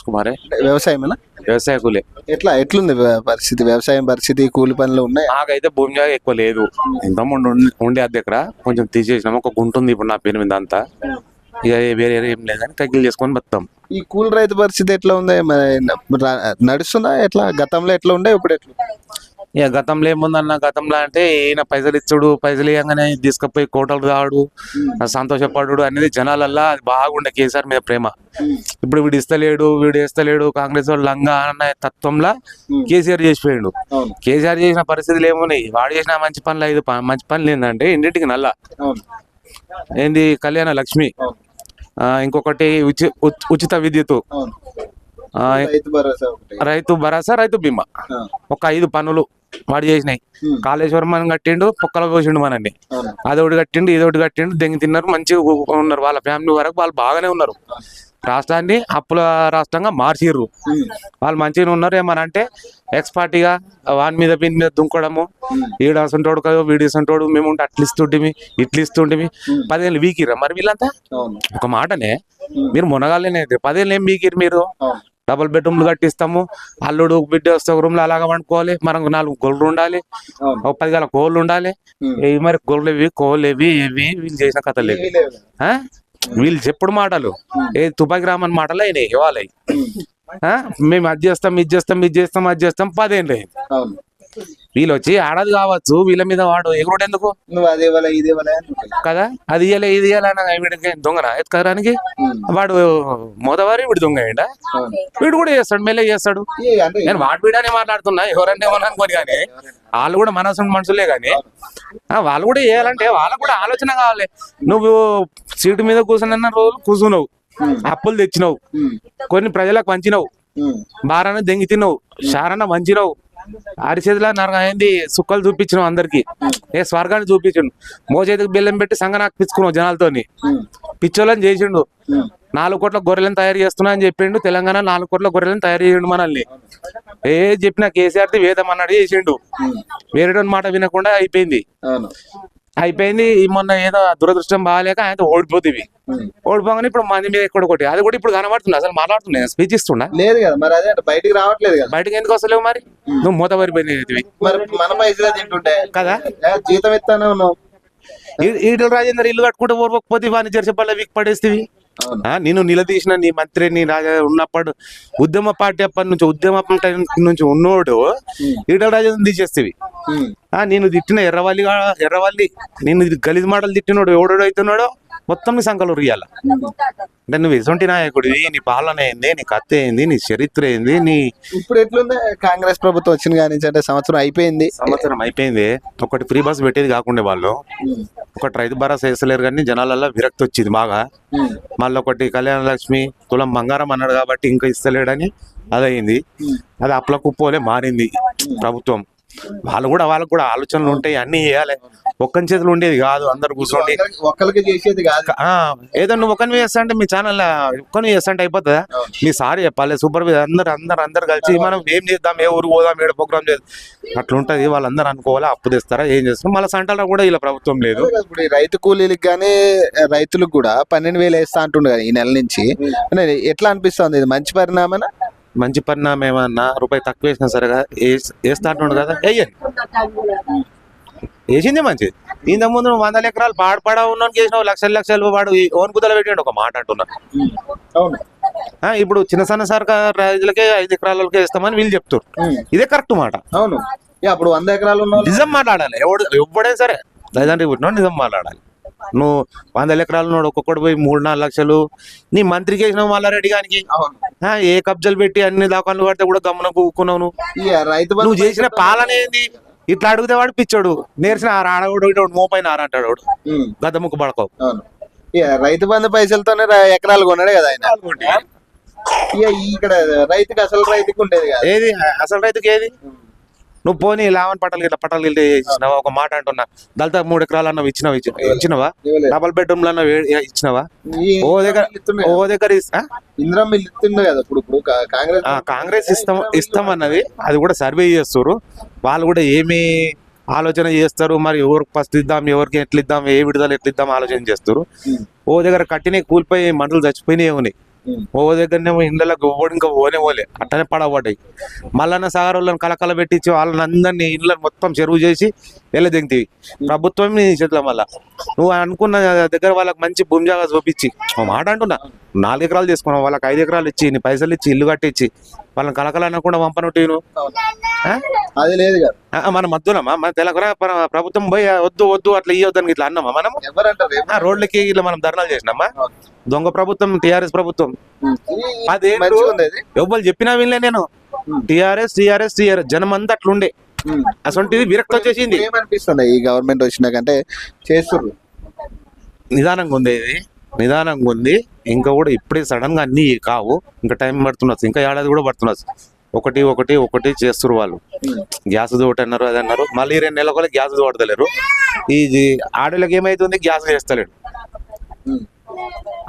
కుమారే. వ్యవసాయమేనా? వ్యవసాయ కూలే. ఎట్లుంది పరిస్థితి? వ్యవసాయం పరిస్థితి, కూలి పనులు ఉన్నాయి. నాకైతే భూమి జాగా ఎక్కువ లేదు. ఇంతకుముందు ఉండే అద్దె దగ్గర కొంచెం తీసేసినాము. ఒక గుంట ఉంది ఇప్పుడు నా పేరు మీద అంతా. ఇక వేరే ఏం లేదు కానీ కగ్గిలు చేసుకొని బతాం. ఈ కూలి రైతు పరిస్థితి ఎట్లా ఉంది? నడుస్తుందా? ఎట్లా గతంలో ఎట్లా ఉండే, ఇప్పుడు ఎట్లా? ఇక గతంలో ఏముందన్న, గతంలో అంటే ఈయన పైసలు ఇచ్చుడు, పైసలు ఇవ్వగానే తీసుకుపోయి కోటలు రావడు, సంతోషపడు అనేది జనాలల్లా అది బాగుండే కేసీఆర్ మీద ప్రేమ. ఇప్పుడు వీడు ఇస్తలేడు కాంగ్రెస్ వాళ్ళు లంగా అన్న తత్వంలో కేసీఆర్ చేసిపోయాడు. కేసీఆర్ చేసిన పరిస్థితులు ఏమున్నాయి? వాడు చేసిన మంచి పనులు మంచి పనులు ఏంటంటే ఇంటింటికి నల్ల ఏంది కళ్యాణ లక్ష్మి, ఇంకొకటి ఉచిత విద్యుత్, రైతు భరోసా, రైతు బీమా, ఒక 5 పనులు వాడు చేసినాయి. కాళేశ్వరం మనం కట్టిండు, పొక్కలు పోసిండు మనల్ని. అదొకటి కట్టిండు, ఇదొకటి కట్టిండు, దెంగి తిన్నారు, మంచిగా ఉన్నారు. వాళ్ళ ఫ్యామిలీ వరకు వాళ్ళు బాగానే ఉన్నారు. రాష్ట్రాన్ని అప్పుల రాష్ట్రంగా మార్చిర్రు. వాళ్ళు మంచిగా ఉన్నారు. ఏమనంటే ఎక్స్పర్ట్గా వాని మీద వీని మీద దుంకడము, ఈడు అసంటోడు కదా వీడు అసంటోడు, మేము ఉంటే అట్లా ఇస్తుంటిమి 10 ఏళ్ళు వీకిర్రా మరి వీళ్ళంతా? ఒక మాటనే మీరు మునగాలనే 10 ఏళ్ళు ఏం వీకిరు మీరు? డబుల్ బెడ్రూమ్లు కట్టిస్తాము, అల్లుడు బిడ్డ వస్తే ఒక రూమ్ లో అలాగా వండుకోవాలి, మనకు 4 గొర్రెలు ఉండాలి, ఒక 10 గల కోళ్ళు ఉండాలి. మరి గొర్రెలు కోళ్ళేవి ఇవి వీళ్ళు చేసిన కథలు లేవి. వీళ్ళు చెప్పుడు మాటలు తుపాకి రామని మాటలు అయినాయి ఇవాళ. మేము అది చేస్తాం 10 ఏళ్ళు వీళ్ళు వచ్చి ఆడది కావచ్చు, వీళ్ళ మీద వాడు ఎగురుడు ఎందుకు కదా? అది ఇయ్యలే ఇది ఇయ్యాలని దొంగన ఎత్తుకరానికి వాడు మోదవారి వీడు దొంగ అయ్యిండా? వీడు కూడా చేస్తాడు, మెల్లె చేస్తాడు. నేను వాడు వీడనే మాట్లాడుతున్నా, ఎవరంటే ఏమన్నా అనుకోని. కానీ వాళ్ళు కూడా మనసు మనుషులే. కానీ వాళ్ళు కూడా చేయాలంటే వాళ్ళకు కూడా ఆలోచన కావాలి. నువ్వు సీటు మీద కూర్చున్న రోజులు కూర్చున్నావు, అప్పులు తెచ్చినావు, కొన్ని ప్రజలకు వంచినావు, బారాన దెంగి తిన్నావు, షారాన వంచినావు, అరిచేతిలో అయింది సుక్కలు చూపించినావు, అందరికి స్వర్గాన్ని చూపించిండు. మోచేతికి బెల్లం పెట్టి సంగనాకు పిచ్చుకున్నావు జనాలతోని, పిచ్చోళ్ళని చేసిండు. 4 కోట్ల గొర్రెలను తయారు చేస్తున్నా అని చెప్పిండు. తెలంగాణ 4 కోట్ల గొర్రెలను తయారు చేసిండు మనల్ని. చెప్పినా కేసీఆర్ది వేదం అన్నాడు చేసిండు. వేరే మాట వినకుండా అయిపోయింది. మొన్న ఏదో దురదృష్టం బాగాలేక ఆయన ఓడిపోతుంది. ఓడిపోగానే ఇప్పుడు మంది మీద ఎక్కడ కొట్టి అది కూడా ఇప్పుడు కనబడుతుంది. అసలు మాట్లాడుతున్నాయి, స్పీచ్ ఇస్తున్నా లేదు కదా మరి. అదే బయటికి రావట్లేదు కదా. బయటకి ఎందుకు వస్తలేవు మరి? నువ్వు మూత పడిపోయినవి మన పైసలు తింటుంటే కదా, జీతం ఇస్తాను. ఈటల రాజేందర్ ఇల్లు కట్టుకుంటే ఓర్వకపోతే వాడిని జెర్సపల్ల వీక్ పడేస్తేవి. నేను నిలదీసిన నీ మంత్రి నీ రాజా ఉన్నప్పుడు ఉద్యమ పార్టీ అప్పటి నుంచి ఉన్నోడు ఈటల రాజేందర్ తీసేస్తేవి. నేను తిట్టిన ఎర్రవల్లి నేను గలీజ్ మాటలు తిట్టినోడు ఎవడో అవుతున్నాడో మొత్తం నీ సంకలు రియాల. అంటే నువ్వు ఎటువంటి నాయకుడివి, నీ పాలన ఏంది, నీ కథ ఏంది, నీ చరిత్ర ఏంది, నీ ఇప్పుడు ఎట్లుంది? కాంగ్రెస్ ప్రభుత్వం వచ్చిన కానీ అంటే సంవత్సరం అయిపోయింది. ఒకటి ఫ్రీ బస్ పెట్టేది కాకుండా వాళ్ళు ఒకటి రైతు భరోసా వేస్తలేరు. కానీ జనాలలో విరక్తి వచ్చింది బాగా. మళ్ళీ ఒకటి కళ్యాణ లక్ష్మి తులం బంగారం అన్నాడు కాబట్టి ఇంకా ఇస్తలేడని అదయింది. అది అప్ల కుప్పోలే మారింది ప్రభుత్వం. వాళ్ళకు కూడా ఆలోచనలు ఉంటాయి, అన్ని చేయాలి. ఒక్కని చేతులు ఉండేది కాదు, అందరు కూర్చోండి ఒక్కరికి చేసేది కాదు. ఏదో నువ్వు ఒక్కని చేస్తా అంటే మీ ఛానల్ ఒక్కని చేస్తా అంటే అయిపోతుందా? మీ సార్ చెప్పాలి, సూపర్వైజర్ అందరు కలిసి మనం ఏం చేద్దాం, ఏ ఊరు పోదాం, ఏడు ప్రోగ్రామ్ చేద్దాం అట్లుంటది. వాళ్ళందరూ అనుకోవాలి, అప్పు తెస్తారా ఏం చేస్తాం. మళ్ళీ సంటలో కూడా ఇలా ప్రభుత్వం లేదు. ఇప్పుడు రైతు కూలీలకు కానీ రైతులకు కూడా 12,000 వేస్తా అంటుండే కదా ఈ నెల నుంచి. ఎట్లా అనిపిస్తుంది? ఇది మంచి పరిణామేనా? మంచి పరిణామం. ఏమన్నా రూపాయి తక్కువ వేసినా సరేగా వేస్తా అంటుండు కదా, వేసింది మంచిది. ఇంతకుముందు 100 ఎకరాలు పాడపడా ఉన్నాను చేసినావు, లక్షలు వాడు ఓన్ కుదలు పెట్టాడు ఒక మాట అంటున్నా. ఇప్పుడు చిన్న సన్న సర్కార్ రైతులకే 5 ఎకరాలకే ఇస్తామని వీళ్ళు చెప్తారు. ఇదే కరెక్ట్ మాట. అవును. అప్పుడు 100 ఎకరాలు నిజం మాట్లాడాలి. ఎవడైనా సరే రైతాంటి పుట్టినాడు నిజం మాట్లాడాలి. నువ్వు 100 ఎకరాలు ఉన్నాడు, ఒక్కొక్కటి పోయి 3-4 లక్షలు నీ మంత్రికి వేసినావు మల్లారెడ్డి గారికి. ఏ కబ్జాలు పెట్టి అన్ని దాఖలు పడితే కూడా గమనం కూకున్నావు. నువ్వు చేసిన పాలన ఏంది? ఇట్లా అడిగితే వాడు పిచ్చోడు, నేర్చిన ఆడవాడు మోపైన ఆరంటాడు వాడు, గద్ద ముక్కు పడకవు. రైతు బంధు పైసలతోనే ఎకరాలు కొన్నాడే కదా ఆయన. ఇక్కడ రైతుకి రైతుకి ఉండేది కదా. ఏది అసలు రైతుకి ఏది? నువ్వు పోనీ లావన్ పట్టాలు ఇచ్చినావా? ఒక మాట అంటున్నా, దళిత 3 ఎకరాలు అన్నవి ఇచ్చినవా? డబల్ బెడ్రూమ్లు అన్న ఇచ్చినవా? ఓ దగ్గర కాంగ్రెస్ ఇస్తామన్నది అది కూడా సర్వే చేస్తారు. వాళ్ళు కూడా ఏమి ఆలోచన చేస్తారు, మరి ఎవరికి ఫస్ట్ ఇద్దాం, ఎవరికి ఎట్లా ఇద్దాం, ఏ విడుదల ఎట్లా ఇద్దాం ఆలోచన చేస్తారు. ఓ దగ్గర కట్టిన కూలిపోయి మనుషులు చచ్చిపోయినాయి ఉన్నాయి. ఓ దగ్గరనేమో ఇండ్లకు ఇంకా పోలే అట్టనే పడబడ్డాయి. మల్లన్న సాగర్ వాళ్ళని కలకల పెట్టించి వాళ్ళని అందరినీ ఇళ్ళని మొత్తం చెరువు చేసి వెళ్ళ దింగితివి. ప్రభుత్వం నీ చేతిలో మళ్ళా నువ్వు అనుకున్న దగ్గర వాళ్ళకి మంచి భూమి జాగా చూపించి ఓ మాట అంటున్నా 4 ఎకరాలు తీసుకున్నావు, వాళ్ళకి 5 ఎకరాలు ఇచ్చి నీ పైసలు ఇచ్చి ఇల్లు కట్టించి వాళ్ళని కలకల అనకుండా పంపనట్టు అది లేదు కదా, మనం మద్దునమ్మా మన తెలంగాణ ప్రభుత్వం పోయి వద్దు అట్లా ఇవ్వద్దని ఇట్లా అన్నామా మనం? ఎవరంటారు రోడ్లకి ఇట్లా మనం ధర్నాలు చేసినామా? దొంగ ప్రభుత్వం టీఆర్ఎస్ ప్రభుత్వం. ఎవ్వరు చెప్పినా వినలే నేను. టీఆర్ఎస్ జనం అంతా అట్లుండే అసలు విరక్తి వచ్చేసింది. ఏమనిపిస్తుంది ఈ గవర్నమెంట్ వచ్చినాకంటే చేస్తున్నారు నిదానంగా ఉంది, ఇది నిదానంగా ఉంది. ఇంకా కూడా ఇప్పుడే సడన్ గా అన్ని కావు, ఇంకా టైం పడుతున్నచ్చు, ఇంకా ఏడాది కూడా పడుతున్నచ్చు. ఒకటి చేస్తున్నారు వాళ్ళు. గ్యాస్ ఒకటి అన్నారు, అది అన్నారు, మళ్ళీ 2 నెలల కూడా గ్యాస్ తోడతలేరు. ఈ ఆడోళ్ళకి ఏమైతుంది, గ్యాస్ చేస్తలేడు.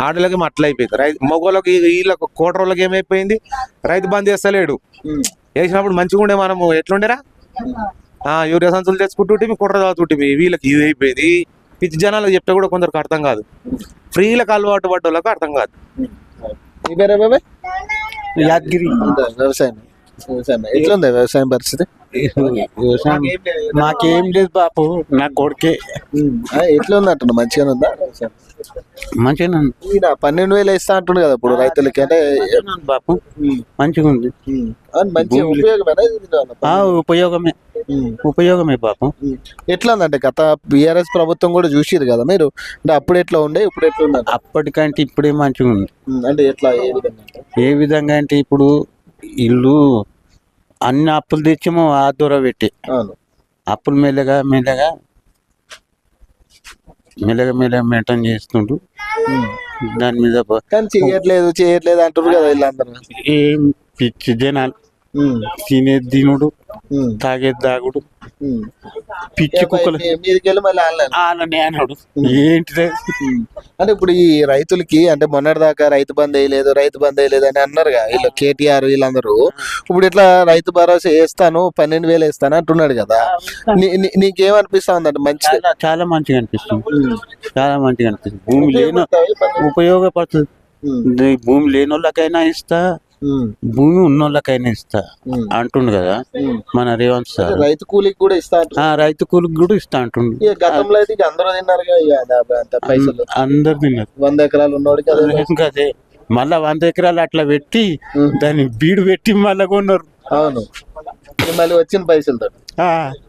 ఆడోళ్ళకి అట్లా అయిపోయింది. మగోళ్ళకి వీళ్ళకి కోటరోళ్ళకి ఏమైపోయింది, రైతు బంద్ చేస్తలేడు. వేసినప్పుడు మంచిగా ఉండే మనము ఎట్లుండేరా, యూరియా సంచులు తెచ్చుకుంటుంటే కోటర తాగుతుంటే, వీళ్ళకి ఇది అయిపోయింది. పిచ్చి జనాలకు చెప్తే కూడా కొందరికి అర్థం కాదు, ఫ్రీలకు అలవాటు పడ్డ వాళ్ళకి అర్థం కాదు. యాదగిరి వ్యవసాయం ఎట్లుంది వ్యవసాయం పరిస్థితి? మాకేం లేదు బాపు, నా కొడుకే. ఎట్లా ఉంది అంటున్నా, మంచిగానే ఉందా? మంచిగా ఈయన 12,000 ఇస్తా అంటుండు కదా ఇప్పుడు రైతులకి, అంటే బాపు మంచిగా ఉంది. మంచి ఉపయోగమే బాపు. ఎట్లా ఉందంటే గత బీఆర్ఎస్ ప్రభుత్వం కూడా చూసిరు కదా మీరు, అంటే అప్పుడు ఎట్లా ఉండే ఇప్పుడు ఎట్లా ఉంది? అప్పటికంటే ఇప్పుడే మంచిగా ఉంది. అంటే ఎట్లా ఏ విధంగా అంటే ఇప్పుడు ఇల్లు అన్ని అప్పులు తెచ్చేమో ఆ దూర పెట్టి అప్పులు మెల్లగా మెయింటైన్ చేస్తుండు. దాని మీద కానీ చేయట్లేదు అంటారు కదా వీళ్ళందరూ. ఏం పిచ్చి జనాలు, తినేది తినుడు, తాగేది తాగుడు, పిచ్చి కుక్కలు వాళ్ళని అన్నాడు. ఏంటిది అంటే ఇప్పుడు ఈ రైతులకి అంటే మొన్నటిదాకా రైతు బంద్ వేయలేదు అని అన్నారు కదా వీళ్ళు, కేటీఆర్ వీళ్ళందరూ. ఇప్పుడు ఇట్లా రైతు భరోసా వేస్తాను 12,000 వేస్తాను అంటున్నాడు కదా, నీకేమనిపిస్తా ఉందంటే? మంచిగా, చాలా మంచిగా అనిపిస్తుంది, చాలా మంచిగా అనిపిస్తుంది. భూమి లేని ఉపయోగపడుతుంది. భూమి లేని వాళ్ళకైనా ఇస్తా, భూమి ఉన్నోళ్ళకైనా ఇస్తా అంటుండు కదా మన రేవంత్ సార్. రైతు కూలికి కూడా ఇస్తా, రైతు కూలికి కూడా ఇస్తా అంటుండు. గతంలో అయితే అందరూ తిన్నారు పైసలు, అందరు తిన్నారు. 100 ఎకరాలు ఉన్నోడికి అదే మళ్ళా 100 ఎకరాలు అట్లా పెట్టి దాన్ని బీడు పెట్టి మళ్ళా కొన్నారు. అవును, మళ్ళీ వచ్చిన పైసలతో